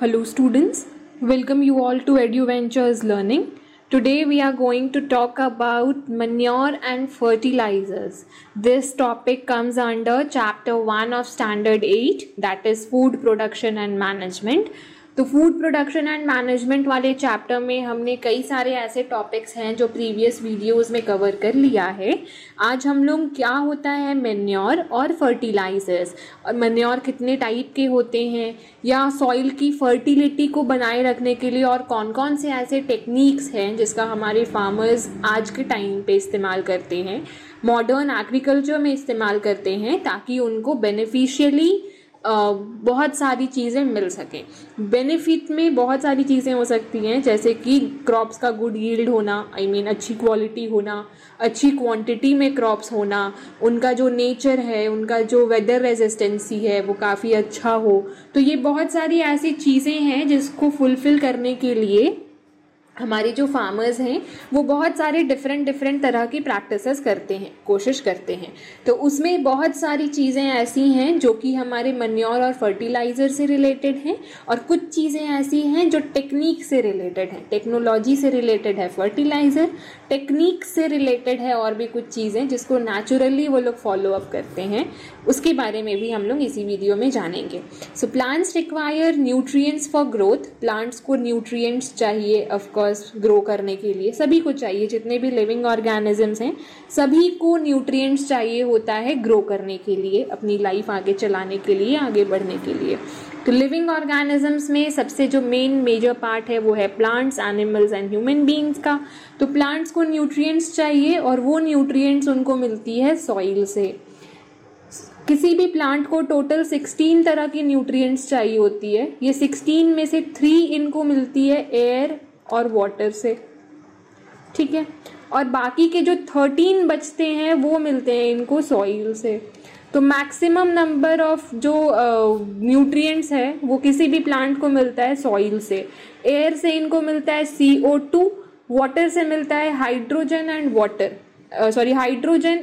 Hello students, welcome you all to EduVentures Learning. Today we are going to talk about manure and fertilizers. This topic comes under chapter 1 of standard 8, that is food production and management. तो food production and management वाले chapter में हमने कई सारे ऐसे topics हैं जो previous videos में कवर कर लिया है. आज हम लोग क्या होता है मैन्योर और फर्टिलाइजर्स, और मैन्योर कितने टाइप के होते हैं, या सॉइल की फर्टिलिटी को बनाए रखने के लिए और कौन कौन से ऐसे टेक्निक्स हैं जिसका हमारे फार्मर्स आज के टाइम पे इस्तेमाल करते हैं, मॉडर्न एग्रीकल्चर में इस्तेमाल करते हैं ताकि उनको बेनिफिशियली बहुत सारी चीज़ें मिल सकें. बेनिफिट में बहुत सारी चीज़ें हो सकती हैं, जैसे कि क्रॉप्स का गुड यील्ड होना, अच्छी क्वालिटी होना, अच्छी क्वांटिटी में क्रॉप्स होना, उनका जो नेचर है, उनका जो वेदर रेजिस्टेंसी है वो काफ़ी अच्छा हो. तो ये बहुत सारी ऐसी चीज़ें हैं जिसको फुलफ़िल करने के लिए हमारे जो फार्मर्स हैं वो बहुत सारे डिफरेंट तरह की प्रैक्टिसेस करते हैं, कोशिश करते हैं. तो उसमें बहुत सारी चीज़ें ऐसी हैं जो कि हमारे मैन्योर और फर्टिलाइज़र से रिलेटेड हैं, और कुछ चीज़ें ऐसी हैं जो टेक्निक से रिलेटेड हैं. टेक्नोलॉजी से रिलेटेड है फर्टिलाइज़र, टेक्निक से रिलेटेड है और भी कुछ चीज़ें जिसको नेचुरली वो लोग फॉलो अप करते हैं. उसके बारे में भी हम लोग इसी वीडियो में जानेंगे. So plants require nutrients for growth. Plants को न्यूट्रिएंट्स चाहिए ऑफकोर्स ग्रो करने के लिए, सभी को चाहिए. जितने भी लिविंग ऑर्गेनिजम्स हैं सभी को न्यूट्रिएंट्स चाहिए होता है ग्रो करने के लिए, अपनी लाइफ आगे चलाने के लिए, आगे बढ़ने के लिए. तो लिविंग ऑर्गेनिजम्स में सबसे जो मेजर पार्ट है वो है plants, animals and human beings का. तो प्लांट्स को न्यूट्रिएंट्स चाहिए और वो न्यूट्रिएंट्स उनको मिलती है सॉइल से. किसी भी प्लांट को टोटल 16 तरह की न्यूट्रिएंट्स चाहिए होती है. ये 16 में से 3 इनको मिलती है एयर और वाटर से, ठीक है, और बाकी के जो 13 बचते हैं वो मिलते हैं इनको सॉइल से. तो मैक्सिमम नंबर ऑफ जो न्यूट्रिएंट्स है वो किसी भी प्लांट को मिलता है सॉइल से. एयर से इनको मिलता है CO2, वाटर से मिलता है hydrogen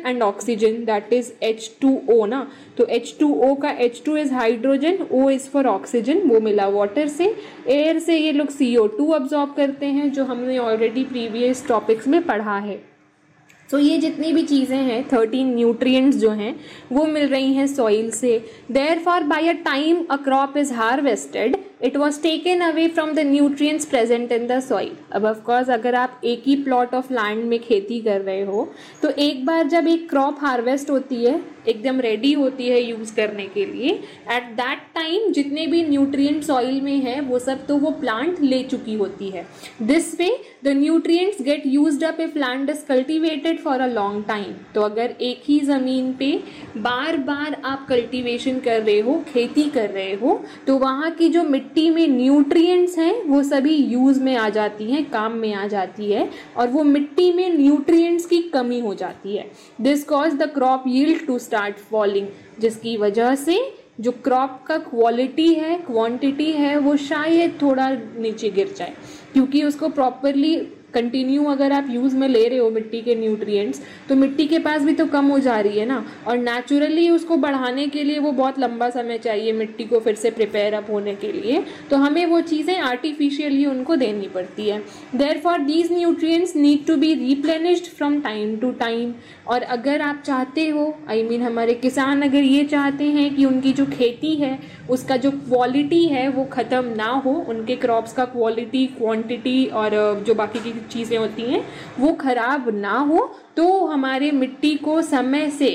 and oxygen, that is H2O ना. तो H2O का H2 is hydrogen, O is for oxygen, वो मिला वाटर से. एयर से ये लोग CO2 अब्जॉर्ब करते हैं, जो हमने ऑलरेडी प्रीवियस टॉपिक्स में पढ़ा है. तो ये जितनी भी चीज़ें हैं 13 न्यूट्रिएंट्स जो हैं वो मिल रही हैं सॉइल से. Therefore by a time a crop is harvested it was taken away from the nutrients present in the soil. अब ऑफकोर्स अगर आप एक ही प्लॉट ऑफ लैंड में खेती कर रहे हो तो एक बार जब एक क्रॉप हार्वेस्ट होती है, एकदम रेडी होती है यूज़ करने के लिए, एट दैट टाइम जितने भी न्यूट्रिएंट सॉइल में है वो सब तो वो प्लांट ले चुकी होती है. This way the nutrients get used up if land is cultivated for a long time. तो अगर एक ही ज़मीन पे बार बार आप कल्टिवेशन कर रहे हो, खेती कर रहे हो, तो वहाँ की जो मिट्टी में न्यूट्रिएंट्स हैं वो सभी यूज़ में आ जाती हैं, काम में आ जाती है, और वो मिट्टी में न्यूट्रिएंट्स की कमी हो जाती है. This cause the crop yield to start falling, जिसकी वजह से जो क्रॉप का क्वालिटी है, क्वांटिटी है, वो शायद थोड़ा नीचे गिर जाए, क्योंकि उसको प्रॉपरली कंटिन्यू अगर आप यूज़ में ले रहे हो मिट्टी के न्यूट्रिएंट्स, तो मिट्टी के पास भी तो कम हो जा रही है ना, और नेचुरली उसको बढ़ाने के लिए वो बहुत लंबा समय चाहिए मिट्टी को फिर से प्रिपेयर अप होने के लिए. तो हमें वो चीज़ें आर्टिफिशियली उनको देनी पड़ती है. Therefore these nutrients need to be replenished from time to time. और अगर आप चाहते हो, हमारे किसान अगर ये चाहते हैं कि उनकी जो खेती है उसका जो क्वालिटी है वो ख़त्म ना हो, उनके क्रॉप्स का क्वालिटी, क्वांटिटी और जो बाकी की चीज़ें होती हैं वो ख़राब ना हो, तो हमारे मिट्टी को समय से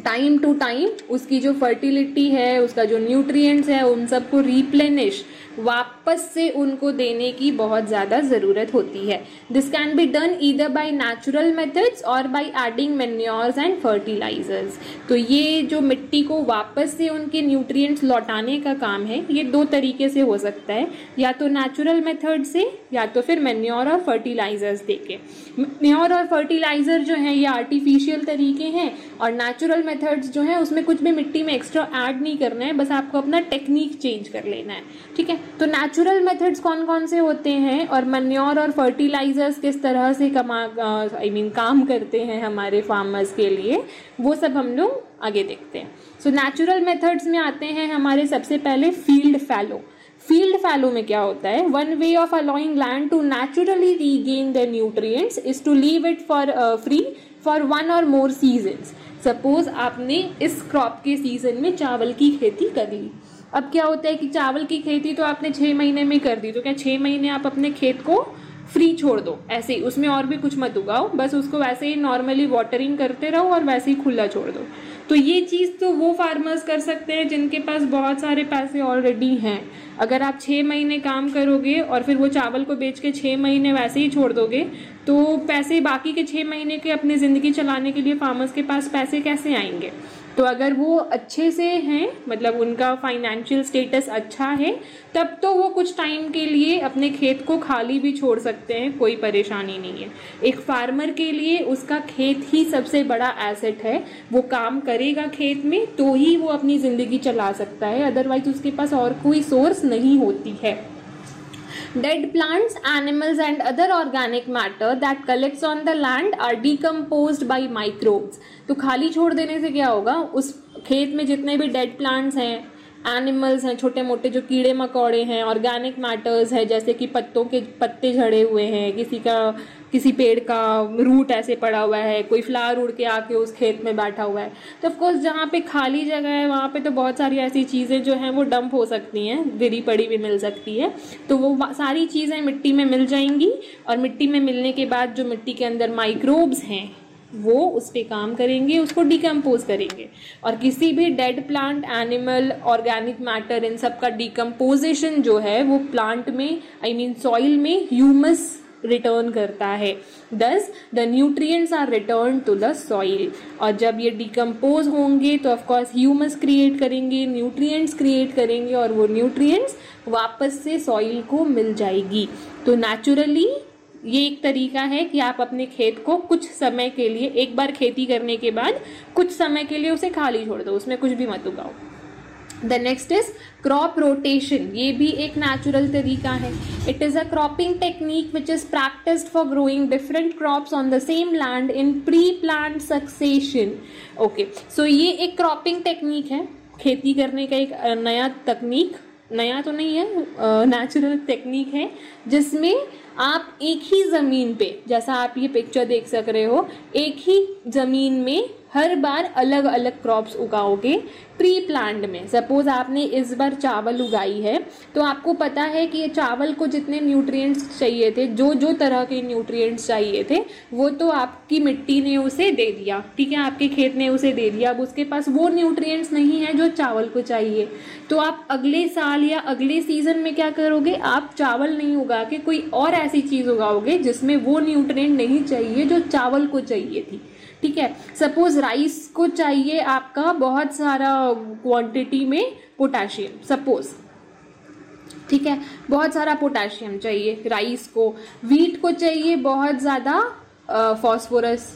टाइम टू टाइम उसकी जो फर्टिलिटी है, उसका जो न्यूट्रिएंट्स है, उन सबको रिप्लेनिश, वापस से उनको देने की बहुत ज़्यादा ज़रूरत होती है. This can be done either by natural methods और by adding manures and fertilizers. तो ये जो मिट्टी को वापस से उनके न्यूट्रिएंट्स लौटाने का काम है, ये 2 तरीके से हो सकता है, या तो नेचुरल मेथड से या तो फिर मैन्योर और फर्टिलाइजर्स देके. मैन्योर और फर्टिलाइजर जो हैं ये आर्टिफिशियल तरीके हैं, और नेचुरल मेथड्स जो हैं उसमें कुछ भी मिट्टी में एक्स्ट्रा ऐड नहीं करना है, बस आपको अपना टेक्निक चेंज कर लेना है, ठीक है. तो नेचुरल मेथड्स कौन कौन से होते हैं और मैन्योर और फर्टिलाइजर्स किस तरह से काम करते हैं हमारे फार्मर्स के लिए, वो सब हम लोग आगे देखते हैं. सो नेचुरल मेथड्स में आते हैं हमारे सबसे पहले फील्ड फैलो. फील्ड फैलो में क्या होता है, one way of allowing land to naturally regain the nutrients is to leave it for free for one or more seasons. Suppose आपने इस क्रॉप के सीजन में चावल की खेती कर ली, अब क्या होता है कि चावल की खेती तो आपने 6 महीने में कर दी, तो क्या 6 महीने आप अपने खेत को फ्री छोड़ दो, ऐसे ही उसमें और भी कुछ मत उगाओ, बस उसको वैसे ही नॉर्मली वाटरिंग करते रहो और वैसे ही खुला छोड़ दो। तो ये चीज़ तो वो फार्मर्स कर सकते हैं जिनके पास बहुत सारे पैसे ऑलरेडी हैं। अगर आप 6 महीने काम करोगे और फिर वो चावल को बेच के 6 महीने वैसे ही छोड़ दोगे, तो पैसे बाकी के 6 महीने के अपनी ज़िंदगी चलाने के लिए फार्मर्स के पास पैसे कैसे आएंगे। तो अगर वो अच्छे से हैं, मतलब उनका फाइनेंशियल स्टेटस अच्छा है, तब तो वो कुछ टाइम के लिए अपने खेत को खाली भी छोड़ सकते हैं, कोई परेशानी नहीं है। एक फार्मर के लिए उसका खेत ही सबसे बड़ा एसेट है, वो काम करेगा खेत में तो ही वो अपनी ज़िंदगी चला सकता है, अदरवाइज उसके पास और कोई सोर्स नहीं होती है। Dead plants, animals and other organic matter that collects on the land are decomposed by microbes। तो खाली छोड़ देने से क्या होगा, उस खेत में जितने भी डेड प्लांट्स हैं, एनिमल्स हैं, छोटे मोटे जो कीड़े मकोड़े हैं, ऑर्गेनिक मैटर्स है जैसे कि पत्तों के पत्ते झड़े हुए हैं, किसी पेड़ का रूट ऐसे पड़ा हुआ है, कोई फ्लावर उड़ के आके उस खेत में बैठा हुआ है, तो ऑफकोर्स जहाँ पे खाली जगह है वहाँ पे तो बहुत सारी ऐसी चीज़ें जो हैं वो डंप हो सकती हैं, गिरी पड़ी भी मिल सकती है, तो वो सारी चीज़ें मिट्टी में मिल जाएंगी और मिट्टी में मिलने के बाद जो मिट्टी के अंदर माइक्रोब्स हैं वो उस पर काम करेंगे, उसको डिकम्पोज करेंगे। और किसी भी dead plant, animal, organic matter, इन सब का डिकम्पोजिशन जो है वो प्लांट में सॉइल में ह्यूमस रिटर्न करता है। Thus the nutrients are return to the soil. और जब ये डिकम्पोज होंगे तो ऑफकोर्स ह्यूमस क्रिएट करेंगे, न्यूट्रिएंट्स क्रिएट करेंगे और वो न्यूट्रिएंट्स वापस से सॉइल को मिल जाएगी। तो नेचुरली ये एक तरीका है कि आप अपने खेत को कुछ समय के लिए, एक बार खेती करने के बाद कुछ समय के लिए उसे खाली छोड़ दो, उसमें कुछ भी मत उगाओ। The next is crop rotation. ये भी एक नेचुरल तरीका है। It is a cropping technique which is practised for growing different crops on the same land in pre plant succession. Okay, so ये एक क्रॉपिंग टेक्निक है, खेती करने का एक नया तकनीक, नया तो नहीं है, नेचुरल टेक्निक है, जिसमें आप एक ही ज़मीन पे, जैसा आप ये पिक्चर देख सक रहे हो, एक ही ज़मीन में हर बार अलग अलग क्रॉप्स उगाओगे प्री प्लांट में। सपोज आपने इस बार चावल उगाई है, तो आपको पता है कि ये चावल को जितने न्यूट्रिएंट्स चाहिए थे, जो जो तरह के न्यूट्रिएंट्स चाहिए थे, वो तो आपकी मिट्टी ने उसे दे दिया, ठीक है, आपके खेत ने उसे दे दिया। अब उसके पास वो न्यूट्रिएंट्स नहीं है जो चावल को चाहिए, तो आप अगले साल या अगले सीजन में क्या करोगे, आप चावल नहीं उगा के कोई और ऐसी चीज़ उगाओगे जिसमें वो न्यूट्रिएंट नहीं चाहिए जो चावल को चाहिए थी। ठीक है, सपोज राइस को चाहिए आपका बहुत सारा क्वांटिटी में पोटाशियम, सपोज, ठीक है, बहुत सारा पोटाशियम चाहिए राइस को। वीट को चाहिए बहुत ज़्यादा फॉस्फोरस,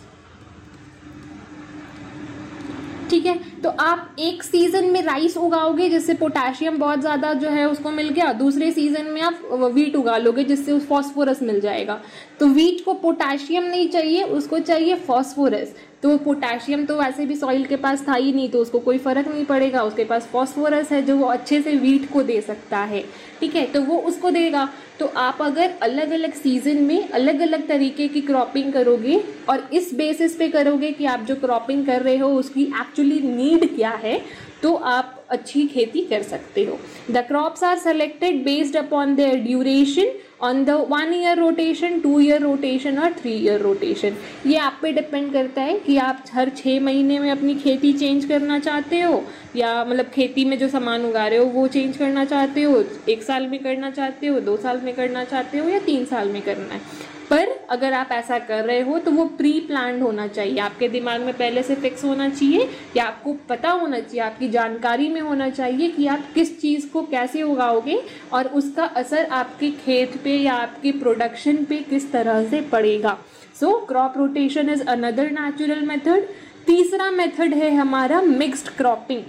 ठीक है, तो आप एक सीजन में राइस उगाओगे जिससे पोटाशियम बहुत ज़्यादा जो है उसको मिल गया, दूसरे सीजन में आप वीट उगा लोगे जिससे उस फॉस्फोरस मिल जाएगा। तो वीट को पोटाशियम नहीं चाहिए, उसको चाहिए फॉस्फोरस। तो पोटाशियम तो वैसे भी सॉइल के पास था ही नहीं, तो उसको कोई फर्क नहीं पड़ेगा, उसके पास फॉस्फोरस है जो वो अच्छे से वीट को दे सकता है, ठीक है, तो वो उसको देगा। तो आप अगर अलग अलग सीजन में अलग अलग तरीके की क्रॉपिंग करोगे और इस बेसिस पे करोगे कि आप जो क्रॉपिंग कर रहे हो उसकी एक्चुअली नीड क्या है, तो आप अच्छी खेती कर सकते हो। The crops are selected based upon their duration on the 1 year rotation, 2 year rotation और 3 ईयर रोटेशन। ये आप पे डिपेंड करता है कि आप हर 6 महीने में अपनी खेती चेंज करना चाहते हो, या मतलब खेती में जो सामान उगा रहे हो वो चेंज करना चाहते हो, 1 साल में करना चाहते हो, 2 साल में करना चाहते हो या 3 साल में करना है। पर अगर आप ऐसा कर रहे हो तो वो प्री प्लान्ड होना चाहिए, आपके दिमाग में पहले से फिक्स होना चाहिए, या आपको पता होना चाहिए, आपकी जानकारी में होना चाहिए कि आप किस चीज़ को कैसे उगाओगे और उसका असर आपके खेत पे या आपके प्रोडक्शन पे किस तरह से पड़ेगा। So crop rotation is another natural method. तीसरा मेथड है हमारा मिक्स्ड क्रॉपिंग।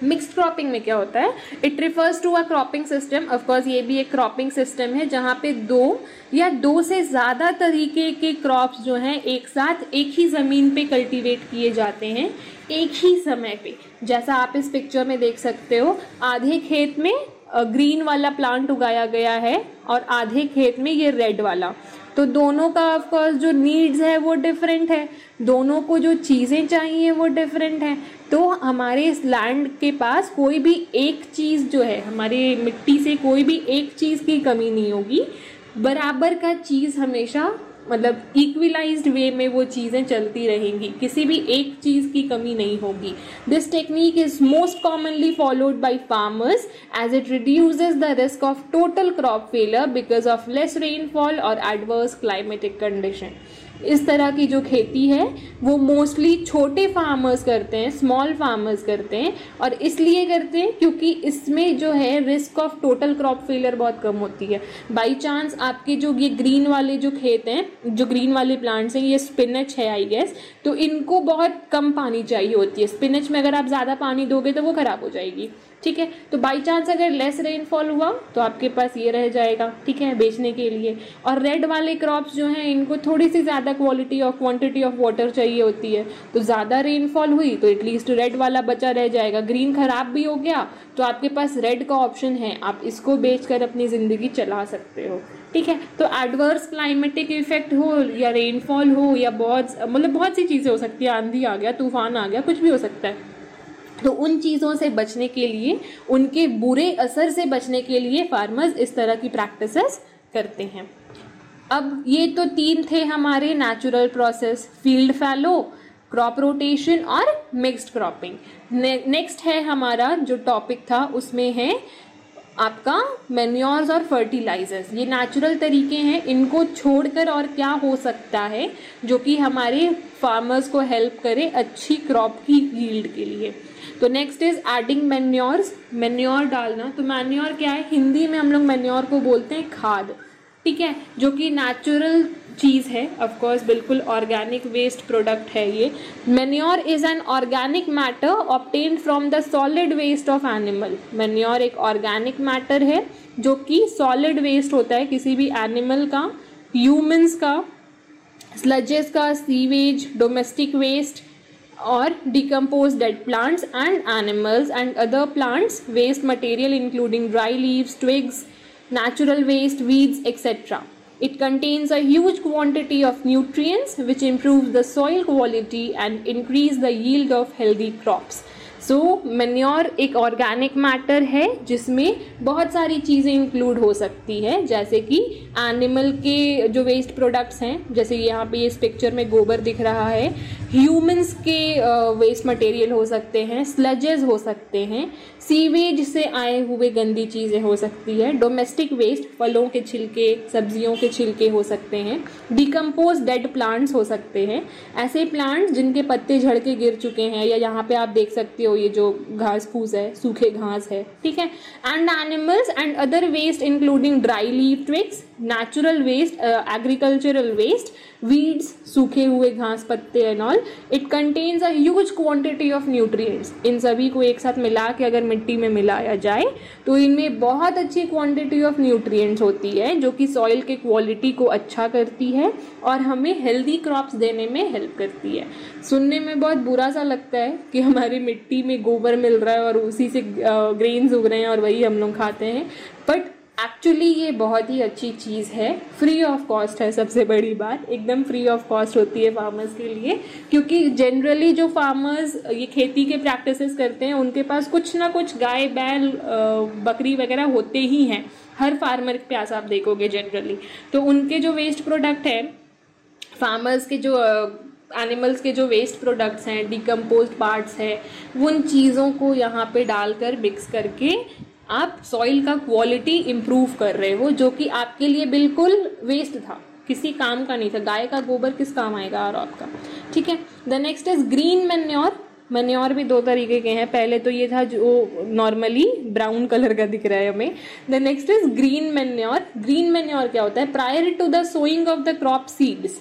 मिक्स्ड क्रॉपिंग में क्या होता है, it refers to a cropping system, of course ये भी एक क्रॉपिंग सिस्टम है जहाँ पे 2 या 2 से ज़्यादा तरीके के क्रॉप्स जो हैं एक साथ एक ही ज़मीन पे कल्टीवेट किए जाते हैं एक ही समय पे। जैसा आप इस पिक्चर में देख सकते हो, आधे खेत में ग्रीन वाला प्लांट उगाया गया है और आधे खेत में ये रेड वाला, तो दोनों का ऑफ कोर्स जो नीड्स है वो डिफरेंट है, दोनों को जो चीज़ें चाहिए वो डिफरेंट है। तो हमारे इस लैंड के पास कोई भी एक चीज़ जो है, हमारी मिट्टी से कोई भी एक चीज़ की कमी नहीं होगी, बराबर का चीज़ हमेशा मतलब इक्विलाइज्ड वे में वो चीज़ें चलती रहेंगी, किसी भी एक चीज़ की कमी नहीं होगी। This technique is most commonly followed by farmers as it reduces the risk of total crop failure because of less rainfall और एडवर्स क्लाइमेटिक कंडीशन। इस तरह की जो खेती है वो मोस्टली छोटे फार्मर्स करते हैं, स्मॉल फार्मर्स करते हैं, और इसलिए करते हैं क्योंकि इसमें जो है risk of total crop failure बहुत कम होती है। बाई चांस आपके जो ये ग्रीन वाले जो खेत हैं, जो ग्रीन वाले प्लांट्स हैं, ये स्पिनच है आई गेस, तो इनको बहुत कम पानी चाहिए होती है। स्पिनच में अगर आप ज़्यादा पानी दोगे तो वो ख़राब हो जाएगी, ठीक है। तो बाई चांस अगर लेस रेनफॉल हुआ तो आपके पास ये रह जाएगा, ठीक है, बेचने के लिए। और रेड वाले क्रॉप्स जो हैं इनको थोड़ी सी ज़्यादा क्वालिटी और क्वांटिटी ऑफ वाटर चाहिए होती है, तो ज़्यादा रेनफॉल हुई तो एटलीस्ट रेड वाला बचा रह जाएगा। ग्रीन खराब भी हो गया तो आपके पास रेड का ऑप्शन है, आप इसको बेचकर अपनी ज़िंदगी चला सकते हो, ठीक है। तो एडवर्स क्लाइमेटिक इफेक्ट हो या रेनफॉल हो या बहुत सी चीज़ें हो सकती है, आंधी आ गया, तूफान आ गया, कुछ भी हो सकता है, तो उन चीज़ों से बचने के लिए, उनके बुरे असर से बचने के लिए फार्मर्स इस तरह की प्रैक्टिसेस करते हैं। अब ये तो 3 थे हमारे नेचुरल प्रोसेस, फील्ड फैलो, क्रॉप रोटेशन और मिक्स्ड क्रॉपिंग। नेक्स्ट है हमारा जो टॉपिक था उसमें है आपका मैन्योर्स और फर्टिलाइजर्स। ये नेचुरल तरीके हैं, इनको छोड़कर और क्या हो सकता है जो कि हमारे फार्मर्स को हेल्प करे अच्छी क्रॉप की यील्ड के लिए। तो next is adding manures, manure डालना। तो मैन्योर क्या है, हिंदी में हम लोग मैन्योर को बोलते हैं खाद, ठीक है, जो कि नेचुरल चीज़ है, ऑफ कोर्स बिल्कुल ऑर्गेनिक वेस्ट प्रोडक्ट है ये। Manure is an organic matter obtained from the solid waste of animal. Manure एक ऑर्गेनिक मैटर है जो कि सॉलिड वेस्ट होता है किसी भी एनिमल का, ह्यूमंस का, स्लजेस का, सीवेज, डोमेस्टिक वेस्ट और decompose dead plants and animals and other plants waste material including dry leaves, twigs, natural waste, weeds, etc. It contains a huge quantity of nutrients which improves the soil quality and increase the yield of healthy crops. So manure एक organic matter है जिसमें बहुत सारी चीज़ें include हो सकती है, जैसे कि एनिमल के जो वेस्ट प्रोडक्ट्स हैं, जैसे यहाँ पे इस पिक्चर में गोबर दिख रहा है, ह्यूमंस के वेस्ट मटेरियल हो सकते हैं, स्लजेस हो सकते हैं, सीवेज से आए हुए गंदी चीज़ें हो सकती है, डोमेस्टिक वेस्ट फलों के छिलके, सब्जियों के छिलके हो सकते हैं, डिकम्पोज डेड प्लांट्स हो सकते हैं, ऐसे प्लांट्स जिनके पत्ते झड़ के गिर चुके हैं, या यहाँ पे आप देख सकते हो ये जो घास फूस है, सूखे घास है, ठीक है, and animals and other waste including dry leaf, twigs, natural waste, agricultural waste, weeds, सूखे हुए घास पत्ते and all. It contains a huge quantity of nutrients. इन सभी को एक साथ मिला के अगर मिट्टी में मिलाया जाए तो इनमें बहुत अच्छी क्वांटिटी ऑफ न्यूट्रिएंट्स होती है जो कि सॉइल के क्वालिटी को अच्छा करती है और हमें हेल्दी क्रॉप्स देने में हेल्प करती है। सुनने में बहुत बुरा सा लगता है कि हमारी मिट्टी में गोबर मिल रहा है और उसी से ग्रेन्स उग रहे हैं और वही हम लोग खाते हैं, बट एक्चुअली ये बहुत ही अच्छी चीज़ है, फ्री ऑफ कॉस्ट है। सबसे बड़ी बात, एकदम फ्री ऑफ कॉस्ट होती है फार्मर्स के लिए, क्योंकि जनरली जो फार्मर्स ये खेती के प्रैक्टिसेस करते हैं उनके पास कुछ ना कुछ गाय, बैल, बकरी वगैरह होते ही हैं। हर फार्मर के पास आप देखोगे जनरली, तो उनके जो वेस्ट प्रोडक्ट है, फार्मर्स के जो एनिमल्स के जो वेस्ट प्रोडक्ट्स हैं, डिकम्पोज्ड पार्ट्स हैं, उन चीज़ों को यहाँ पे डालकर मिक्स करके आप सॉइल का क्वालिटी इम्प्रूव कर रहे हो, जो कि आपके लिए बिल्कुल वेस्ट था, किसी काम का नहीं था। गाय का गोबर किस काम आएगा और आपका, ठीक है। The next is green manure. Manure भी 2 तरीके के हैं, पहले तो ये था जो नॉर्मली ब्राउन कलर का दिख रहा है हमें। The next is green manure. Green manure क्या होता है, prior to the sowing of the crop seeds,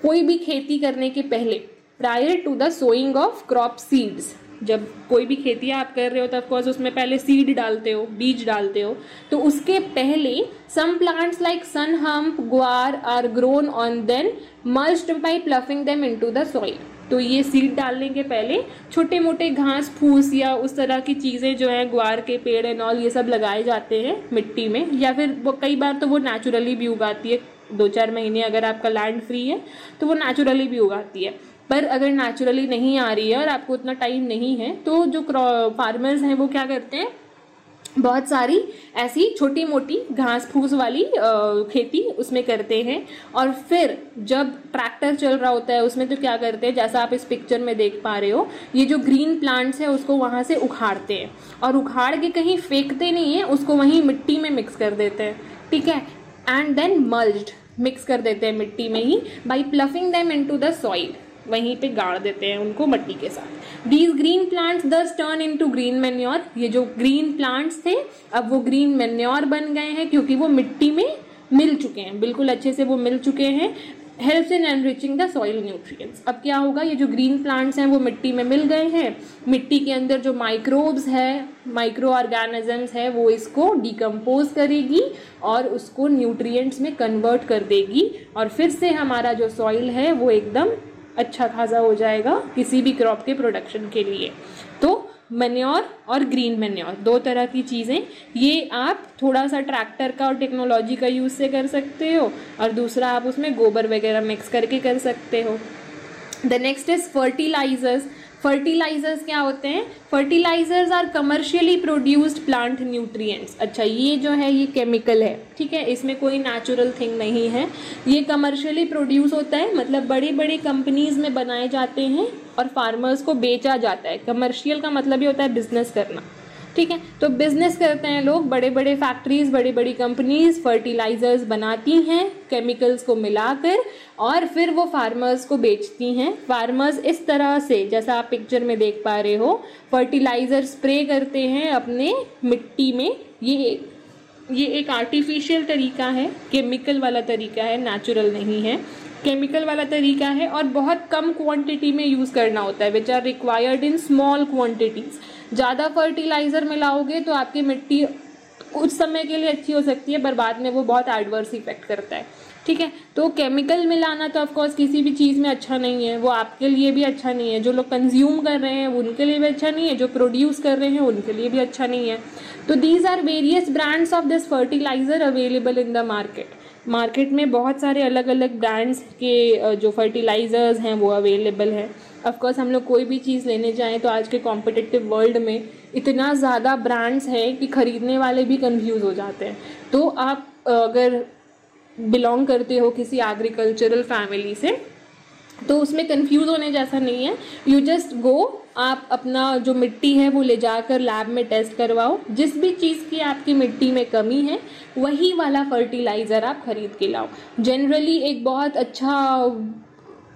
कोई भी खेती करने के पहले, prior to the sowing of crop seeds, जब कोई भी खेती आप कर रहे हो तो ऑफकोर्स उसमें पहले सीड डालते हो, बीज डालते हो, तो उसके पहले some plants like sunhemp, guar are grown on then mulched by ploughing them into the soil, तो ये सीड डालने के पहले छोटे मोटे घास फूस या उस तरह की चीज़ें जो है, ग्वार के पेड़ एंड ऑल, ये सब लगाए जाते हैं मिट्टी में, या फिर वो कई बार तो वो नेचुरली भी उगाती है। 2-4 महीने अगर आपका लैंड फ्री है तो वो नेचुरली भी उगाती है। पर अगर नेचुरली नहीं आ रही है और आपको उतना टाइम नहीं है, तो जो फार्मर्स हैं वो क्या करते हैं, बहुत सारी ऐसी छोटी मोटी घास फूस वाली खेती उसमें करते हैं। और फिर जब ट्रैक्टर चल रहा होता है उसमें तो क्या करते हैं, जैसा आप इस पिक्चर में देख पा रहे हो, ये जो ग्रीन प्लांट्स है उसको वहाँ से उखाड़ते हैं, और उखाड़ के कहीं फेंकते नहीं है, उसको वहीं मिट्टी में मिक्स कर देते हैं, ठीक है। एंड देन मल्च्ड, मिक्स कर देते हैं मिट्टी में ही, by ploughing them into the soil, वहीं पे गाड़ देते हैं उनको मट्टी के साथ। These green plants thus turn into green manure, ये जो ग्रीन प्लांट्स थे अब वो ग्रीन मैन्योर बन गए हैं, क्योंकि वो मिट्टी में मिल चुके हैं, बिल्कुल अच्छे से वो मिल चुके हैं। Helps in enriching the soil nutrients. अब क्या होगा, ये जो ग्रीन प्लांट्स हैं वो मिट्टी में मिल गए हैं, मिट्टी के अंदर जो माइक्रोब्स है, माइक्रो ऑर्गेनिजम्स है, वो इसको डिकम्पोज करेगी और उसको न्यूट्रिएंट्स में कन्वर्ट कर देगी, और फिर से हमारा जो सॉइल है वो एकदम अच्छा खासा हो जाएगा किसी भी क्रॉप के प्रोडक्शन के लिए। तो मैन्योर और ग्रीन मैन्योर 2 तरह की चीज़ें, ये आप थोड़ा सा ट्रैक्टर का और टेक्नोलॉजी का यूज़ से कर सकते हो, और दूसरा आप उसमें गोबर वगैरह मिक्स करके कर सकते हो। The next is fertilisers. Fertilisers क्या होते हैं, fertilisers are commercially produced plant nutrients. अच्छा, ये जो है ये केमिकल है, ठीक है, इसमें कोई नेचुरल थिंग नहीं है, ये कमर्शियली प्रोड्यूस होता है, मतलब बड़ी बड़ी कंपनीज में बनाए जाते हैं और फार्मर्स को बेचा जाता है। कमर्शियल का मतलब ये होता है बिजनेस करना, ठीक है। तो बिजनेस करते हैं लोग, बड़े बड़े फैक्ट्रीज, बड़ी बड़ी कंपनीज फर्टिलाइजर्स बनाती हैं केमिकल्स को मिलाकर, और फिर वो फार्मर्स को बेचती हैं। फार्मर्स इस तरह से, जैसा आप पिक्चर में देख पा रहे हो, फर्टिलाइजर स्प्रे करते हैं अपने मिट्टी में। ये एक आर्टिफिशियल तरीका है, केमिकल वाला तरीका है, नेचुरल नहीं है, केमिकल वाला तरीका है, और बहुत कम क्वांटिटी में यूज़ करना होता है, which are required in small quantities. ज़्यादा फर्टिलाइज़र मिलाओगे तो आपकी मिट्टी कुछ समय के लिए अच्छी हो सकती है, पर बाद में वो बहुत एडवर्स इफेक्ट करता है, ठीक है। तो केमिकल मिलाना तो ऑफकोर्स किसी भी चीज़ में अच्छा नहीं है, वो आपके लिए भी अच्छा नहीं है, जो लोग कंज्यूम कर रहे हैं उनके लिए भी अच्छा नहीं है, जो प्रोड्यूस कर रहे हैं उनके लिए भी अच्छा नहीं है। तो these are various brands of this fertiliser available in the market में बहुत सारे अलग अलग ब्रांड्स के जो फर्टिलाइज़र्स हैं वो अवेलेबल है। ऑफकोर्स हम लोग कोई भी चीज़ लेने जाएं तो आज के कॉम्पिटिटिव वर्ल्ड में इतना ज़्यादा ब्रांड्स हैं कि ख़रीदने वाले भी कंफ्यूज हो जाते हैं। तो आप अगर बिलोंग करते हो किसी एग्रीकल्चरल फैमिली से तो उसमें कंफ्यूज होने जैसा नहीं है। यू जस्ट गो, आप अपना जो मिट्टी है वो ले जाकर लैब में टेस्ट करवाओ, जिस भी चीज़ की आपकी मिट्टी में कमी है वही वाला फर्टिलाइज़र आप खरीद के लाओ। जनरली एक बहुत अच्छा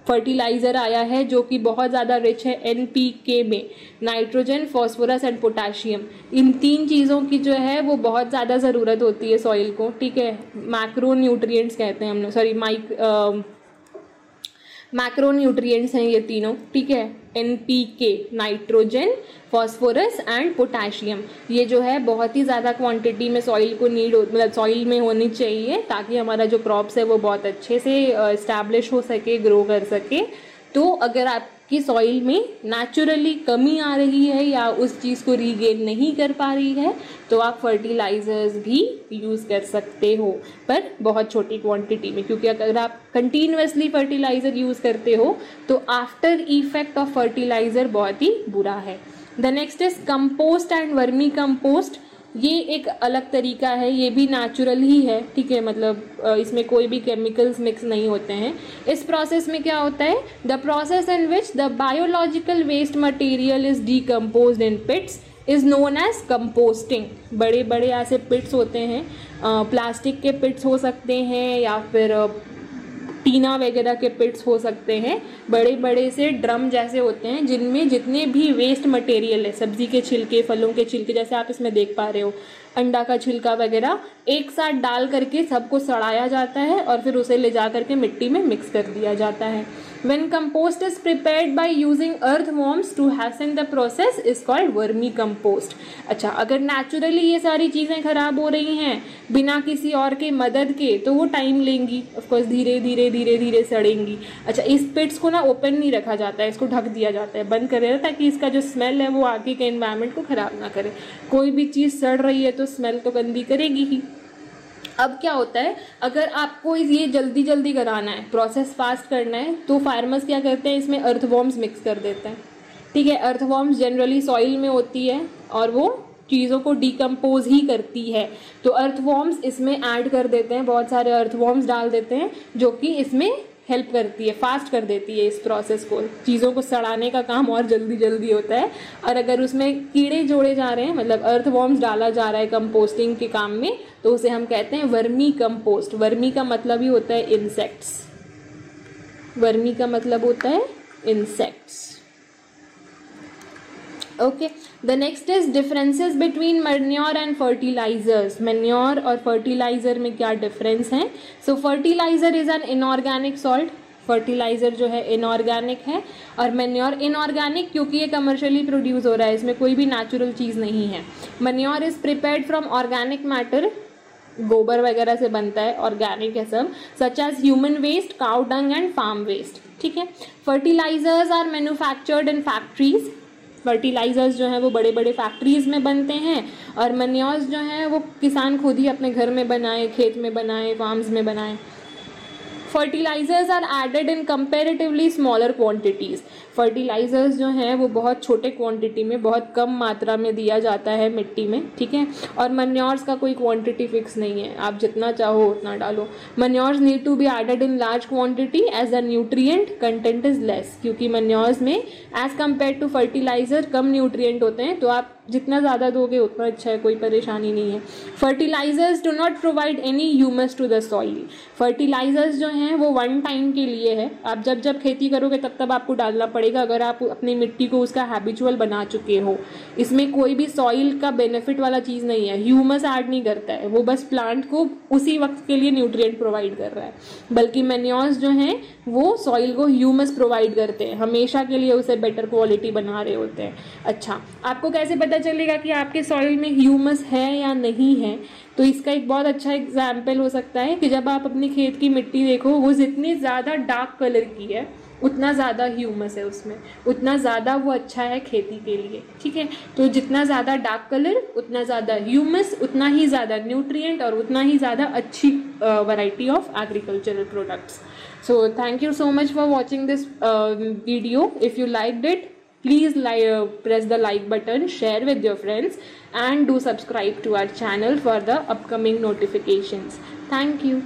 फर्टिलाइज़र आया है जो कि बहुत ज़्यादा रिच है NPK में, नाइट्रोजन, फॉस्फोरस एंड पोटाशियम। इन 3 चीज़ों की जो है वो बहुत ज़्यादा ज़रूरत होती है सॉइल को, ठीक है। मैक्रो न्यूट्रिएंट्स कहते हैं हम लोग, सॉरी मैक्रो न्यूट्रिएंट्स हैं ये तीनों, ठीक है। NPK, nitrogen, phosphorus and potassium, ये जो है बहुत ही ज़्यादा क्वांटिटी में सॉइल को मतलब सॉइल में होनी चाहिए, ताकि हमारा जो क्रॉप्स है वो बहुत अच्छे से इस्टेब्लिश हो सके, ग्रो कर सके। तो अगर आपकी सॉइल में नेचुरली कमी आ रही है या उस चीज़ को रीगेन नहीं कर पा रही है तो आप फर्टिलाइजर्स भी यूज़ कर सकते हो, पर बहुत छोटी क्वांटिटी में, क्योंकि अगर आप कंटिन्यूसली फर्टिलाइज़र यूज़ करते हो तो आफ्टर इफेक्ट ऑफ फर्टिलाइज़र बहुत ही बुरा है। The next is compost and vermi compost. ये एक अलग तरीका है, ये भी नेचुरल ही है, ठीक है, मतलब इसमें कोई भी केमिकल्स मिक्स नहीं होते हैं। इस प्रोसेस में क्या होता है, the process in which the biological waste material is decomposed in pits is known as composting. बड़े बड़े ऐसे पिट्स होते हैं, प्लास्टिक के पिट्स हो सकते हैं या फिर टीना वगैरह के पिट्स हो सकते हैं, बड़े बड़े से ड्रम जैसे होते हैं जिनमें जितने भी वेस्ट मटेरियल है, सब्जी के छिलके, फलों के छिलके, जैसे आप इसमें देख पा रहे हो, अंडा का छिलका वगैरह, एक साथ डाल करके सबको सड़ाया जाता है और फिर उसे ले जा करके मिट्टी में मिक्स कर दिया जाता है। When compost is prepared by using earthworms to hasten the process is called vermi compost. अच्छा, अगर नेचुरली ये सारी चीज़ें खराब हो रही हैं बिना किसी और के मदद के तो वो टाइम लेंगी, ऑफकोर्स धीरे धीरे धीरे धीरे सड़ेंगी। अच्छा, इस पिट्स को ना ओपन नहीं रखा जाता है, इसको ढक दिया जाता है, बंद कर दिया जाता है ताकि इसका जो स्मेल है वो आगे के एनवायरनमेंट को ख़राब ना करे। कोई भी चीज़ सड़ रही है तो स्मेल तो गंदी करेगी ही। अब क्या होता है, अगर आपको ये जल्दी जल्दी कराना है, प्रोसेस फास्ट करना है, तो फार्मर्स क्या करते हैं, इसमें अर्थवॉर्म्स मिक्स कर देते हैं। ठीक है, अर्थवॉर्म्स जनरली सॉइल में होती है और वो चीज़ों को डिकम्पोज ही करती है, तो अर्थवॉर्म्स इसमें ऐड कर देते हैं, बहुत सारे अर्थवॉर्म्स डाल देते हैं जो कि इसमें हेल्प करती है, फास्ट कर देती है इस प्रोसेस को, चीज़ों को सड़ाने का काम और जल्दी जल्दी होता है। और अगर उसमें कीड़े जोड़े जा रहे हैं, मतलब अर्थवॉर्म्स डाला जा रहा है कंपोस्टिंग के काम में, तो उसे हम कहते हैं वर्मी कंपोस्ट। वर्मी का मतलब ही होता है इंसेक्ट्स, वर्मी का मतलब होता है insects. Okay, the next is differences between manure and fertilizers. Manure और फर्टिलाइजर में क्या डिफरेंस है? So fertilizer is an inorganic salt, fertilizer जो है इनऑर्गेनिक है, और मैन्योर इनऑर्गेनिक क्योंकि ये कमर्शियली प्रोड्यूस हो रहा है, इसमें कोई भी नेचुरल चीज़ नहीं है। Manure is prepared from organic matter, गोबर वगैरह से बनता है, ऑर्गेनिक है सब, such as human waste, cow dung and farm waste. ठीक है, fertilisers are manufactured in factories, fertilisers जो हैं वो बड़े बड़े फैक्ट्रीज़ में बनते हैं, और मैन्योर्स जो हैं वो किसान खुद ही अपने घर में बनाए, खेत में बनाए, फार्म्स में बनाए। Fertilisers are added in comparatively smaller quantities, fertilisers जो हैं वो बहुत छोटे क्वांटिटी में, बहुत कम मात्रा में दिया जाता है मिट्टी में। ठीक है, और मैन्योर्स का कोई क्वांटिटी फिक्स नहीं है, आप जितना चाहो उतना डालो। Manures need to be added in large quantity as the nutrient content is less, क्योंकि मैन्योर्स में एज कम्पेयर टू फर्टिलाइजर कम न्यूट्रिएंट होते हैं, तो आप जितना ज़्यादा दोगे उतना अच्छा है, कोई परेशानी नहीं है। Fertilisers do not provide any humus to the soil, fertilisers जो हैं वो वन टाइम के लिए है, आप जब जब खेती करोगे तब तब आपको डालना पड़ेगा, अगर आप अपनी मिट्टी को उसका हैबिचुअल बना चुके हो। इसमें कोई भी सॉइल का बेनिफिट वाला चीज़ नहीं है, ह्यूमस ऐड नहीं करता है, वो बस प्लांट को उसी वक्त के लिए न्यूट्रिएंट प्रोवाइड कर रहा है, बल्कि मैन्योर्स जो हैं वो सॉइल को ह्यूमस प्रोवाइड करते हैं, हमेशा के लिए उसे बेटर क्वालिटी बना रहे होते हैं। अच्छा, आपको कैसे पता चलेगा कि आपके सॉइल में ह्यूमस है या नहीं है? तो इसका एक बहुत अच्छा एग्जाम्पल हो सकता है कि जब आप अपनी खेत की मिट्टी देखो, वो जितनी ज़्यादा डार्क कलर की है उतना ज़्यादा ह्यूमस है उसमें, उतना ज़्यादा वो अच्छा है खेती के लिए। ठीक है, तो जितना ज़्यादा डार्क कलर उतना ज़्यादा ह्यूमस, उतना ही ज़्यादा न्यूट्रिएंट और उतना ही ज़्यादा अच्छी variety of agricultural products. So thank you so much for watching this video. If you liked it, please press the like button, share with your friends, and do subscribe to our channel for the upcoming notifications. Thank you.